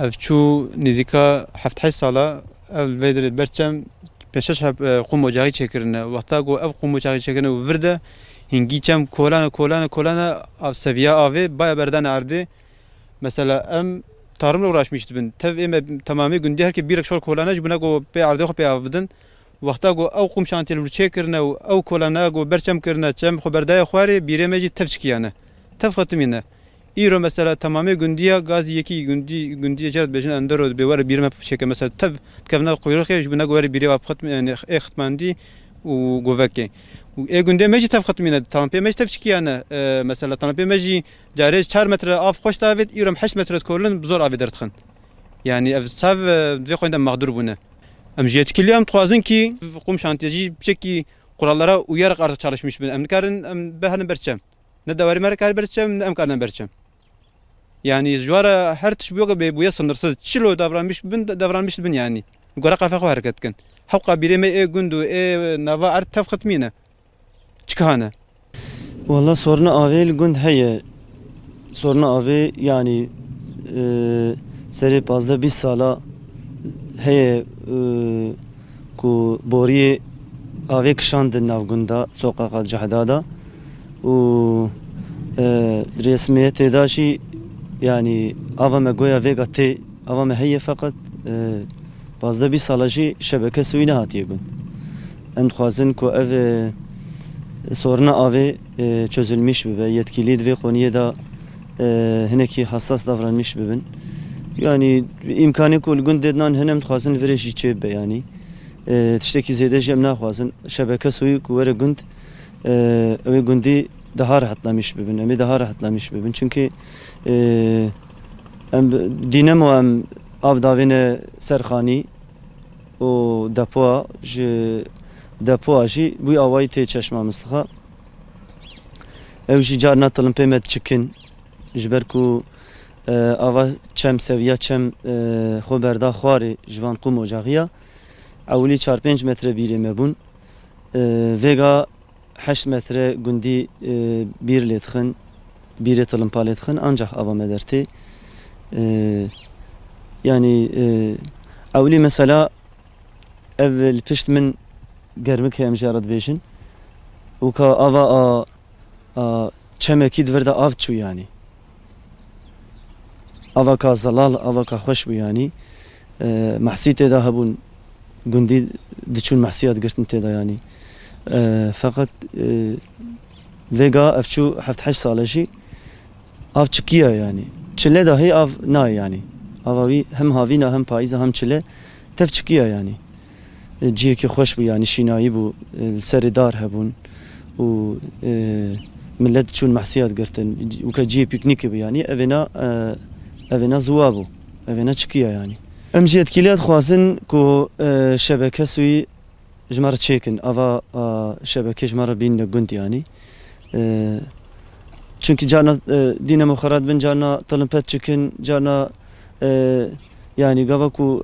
افچو نزیکا 7 ساله اول ویدر برچم پیشش قوم وجاهی چکرنه وقتا گو اف قوم وجاهی چکرنه و ورده هنگی چم کولان اف سویا آوی بaya بردن عرضه مثلا ام tarımla uğraşmıştı ben. Tabii tamamı günde herke bir akşam kolanaj buna go pe ardı go pe avdın. Vakta go av kum şantiyel çekirne av kolana go berçem kirne çem xuberdaya xwari biremeci tevçkiyane. Tevxatimine. İro mesela tamamı gündiye gaz yeki gündiye cert bejin endero be var bireme çeke mesela tav kevna quyruq ya buna go var biri vapxat yani xtmandi u goveke. günde meci tevxatimine tamam pe meci tevçkiyane mesela tamam pe meci جاري 4 متر اف خوش دافيد يرم 8 متر كولن بزور افي درتخن يعني اف صاف دي خويندا مقدور بونه ام جيت كليام توازن كي قوم شانتيجي بشكي قرالlara uyarak artık çalışmış ben emkarın behanı berçem ne davari merkal berçem ne emkardan berçem yani juara her tişbiyoga be buya sınırsız çilo davranmış ben yani gora kafa hareketken حقا bireme gündu nava art tafkhatmine çıkana والله sorunu avel gund heye sorunu avi yani seri bazda bir sala heye ku boriye avi kşandın navgunda sokağa cahdada u resmiyete daşi yani avame goya vegate avame heye fakat bazda bir salajı şebeke suyuna hatiye gün en khazin ku ev sorunu avi çözülmüş ve yetkili ve konuya da هناكي حساس davranmış bibin yani imkanı kol gündeden henem xwazin verişi çebe yani tişteki zede jem naxwazin şebeke suyu kuvere günd ve gündi daha rahatlamış bibin emi daha rahatlamış bibin çünkü em dinamo em av davine serxani o depoa ji bu avayı te çeşmamızlığa ev ji carna tılın pemet çıkın جبركو اوا چم سویا چم خبردا خواري جوان قوم وجاغيا اولي 4-5 متر birime bun vega 8 metre gündi bir letxin bir etalım paletxin ancak avam ederti yani اولي mesela evvel pişt min germek hem jarad beşin uka ava çemeki dverda avçu yani avaka zalal avaka hoş bu yani mahsi teda habun gündi düşün mahsiyat girtin teda yani fakat vega afçu 7 salaşı av çıkıyor yani çile dahi av na yani avavi hem havina hem payza hem çile tef çıkıyor yani ciye ki hoş bu yani şinayi bu seridar habun و millet düşün mahsiyat girtin uka ciye piknik bu yani evena zuwabu evena çıkıyor yani emci etkiliyat xwazin ku şebeke suyu jmar çekin ava şebeke jmar bin de günd yani çünkü cana dinamo kharat bin cana talempet çıkın cana yani gava ku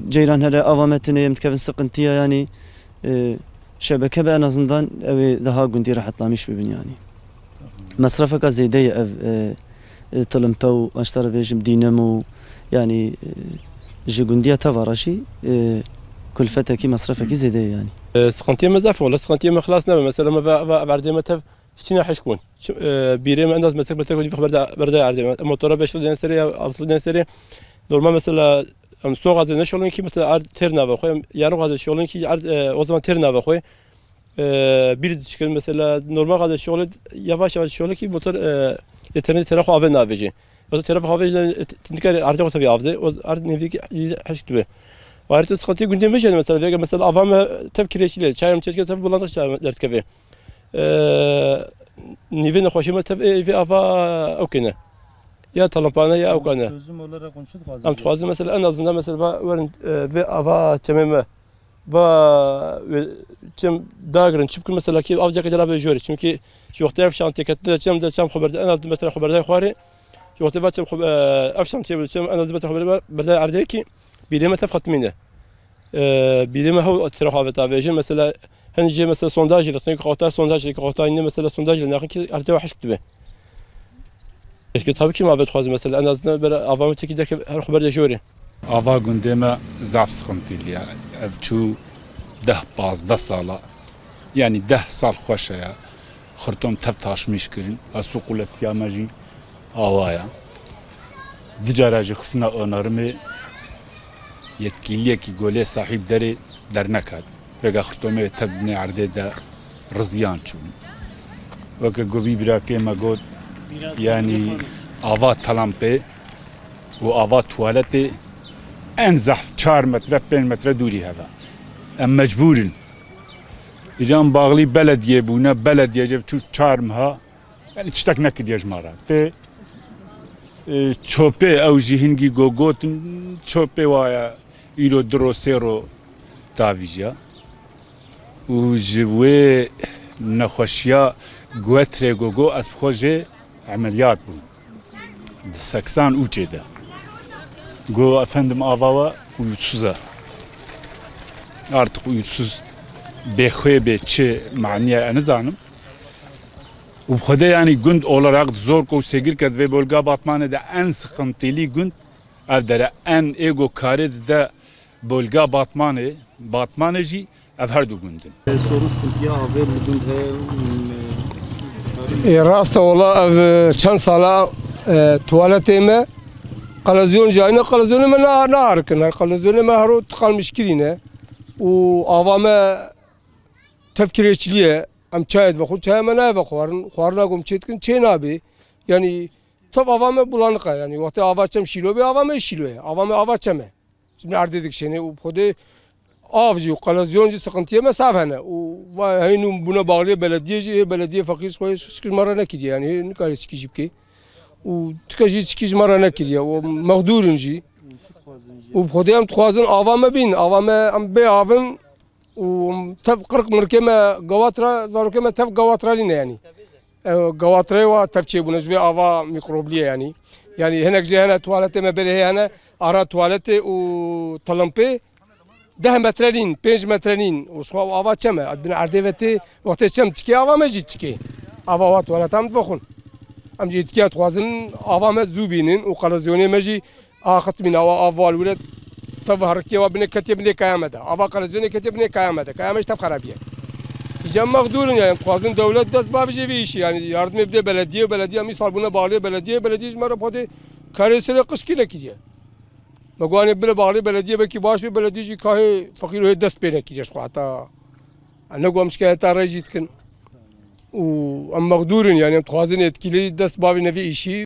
ceyran hele avametine yemtkevin sıkıntıya yani şebeke be en azından evi daha gündi rahatlamış bibin yani masrafaka zeyde ev تلمپو اشتر بيجم دينامو يعني جونديا تفارشي كلفتك مصرفك زياده يعني سقنتي مزاف ولا سقنتي ما خلاصنا مثلا ما بعد ما تف شتينا حشكون بيري ما الناس مثلا بتاكل في بردا عرض موتور 5 دين سري 6 دين سري normal mesela سوق از نشولن ki mesela ard ternava koy yarım gazı şolun ki o zaman ternava koy bir çıkın mesela normal gazı şolu yavaş yavaş şolu ki motor yeterli tarafı avın avcı. O tarafı avcı tindikler artık tabii avcı. O artık nevki haşk gibi. O artık sıkıntı gündeme geldi mesela. Mesela avam tefkireçiyle çayım çeşke tabii bulandık çayım dert gibi. Nivene hoşuma tabii ve ava okene. Ya talampana ya okene. Çözüm olarak konuştuk azı. Am tuazı mesela en azından mesela verin ve ava çememe. ve çem dagrin çıkın mesela ki avcı kadar jori çünkü şu taraf şantiyette çem haberde en az mesela haberde xwari şu taraf çem afşan çem en az mesela haberde berde ardı ki bileme tafkat mine bileme هو taraf avcı mesela هنجي مثلا sondaj ile sanki kota sondaj ile kota inne mesela sondaj ile nakın ki ardı haş gibi Eşki tabii ki mabet xwazim mesela en azından böyle avamı çeki derken her haber de jori. Ava gundeme zaf sıkıntıyla ya. Ev çu 10-15 sala. Yani 10 sal xoşa ya. Xırtom tev taşmış kirin. Asukula siyamajı avaya. Dicaracı xısına önarımı yetkiliye ki gole sahip deri dernekat. Vega xırtome tebne arde de rızyan çu. Vaka gobi birake magod yani ava talampe و آوا توالتی ان زحف 4 متر 5 متر دوری هوا ام مجبورن ایجان باغلی بلدیه بونه بلدیه جب تو 4 مها yani tiştek nekid yajmara te çope او jihingi gogotin çope vaya ilo dro sero tavija u jwe نخوشیا گوتر gogo az proje ameliyat bu 80 uçede Go efendim avava uyutsuza. Artık uyutsuz behve çe maniye anızanım. Bu kadar yani günd olarak zor ko segir kad ve bölge batmanı da en sıkıntılı günd evdere en ego kare de bölge batmanıcı evher du gündün. Soru sıkıntıya haber müdün he Rasta ola çand sala tuvaletime قلزیون جاینا قلزیون من نه هرکنه قلزیون من هرو تقال مشکلینه و آوام تفکرچلیه ام چاید و خود چای من نه و خوارنا گم چیت کن چه نبی یعنی تب آوام بلانقه یعنی وقتی آواچم شیلو به آوام شیلوه آوام آواچمه şimdi ardedik şeyini o kode avcı قلزیون sıkıntıya mesafene و هینو buna bağlı belediye fakir koyuş sıkışmara ne ki yani ne kadar çıkıcık ki و تکجی چیز مرا نکردی و مقدورنجی و خودم خوازن آوام بین آوام ام به آوام و تف قرق مرکمه قواترا زارکمه تف قواترا لینه يعني قواترا و تف شيء بنجوا آوا ميكروبليه يعني هناك جه هنا توالته ما بله هنا أرا توالته و طلمبه 10 مترين 5 مترين وشوا آوا كم عندنا عرديفتي وقت كم تكي آوا ما جيت تكي آوا توالته هم تفخون ام جيتكيات خوازن اوامه زوبينين وقلزيوني ماجي اخت من اوال ولد تظهر كي وابن كتبني كيامده ابا قلزيوني كتبني كيامده كيامش تب خرابيه جم مقدورن يعني خوازن دولت دست بابجي بيش يعني yardım ede belediye misal buna bağlı belediye mara pode karesere qışkile kiye magwani bile bağlı belediye belki baş bir belediyeci kahe fakir dest bene kiye şu hatta ana gomş ki hatta rejitkin و ام مقدورن يعني تخوازن etkili dest babi nevi işi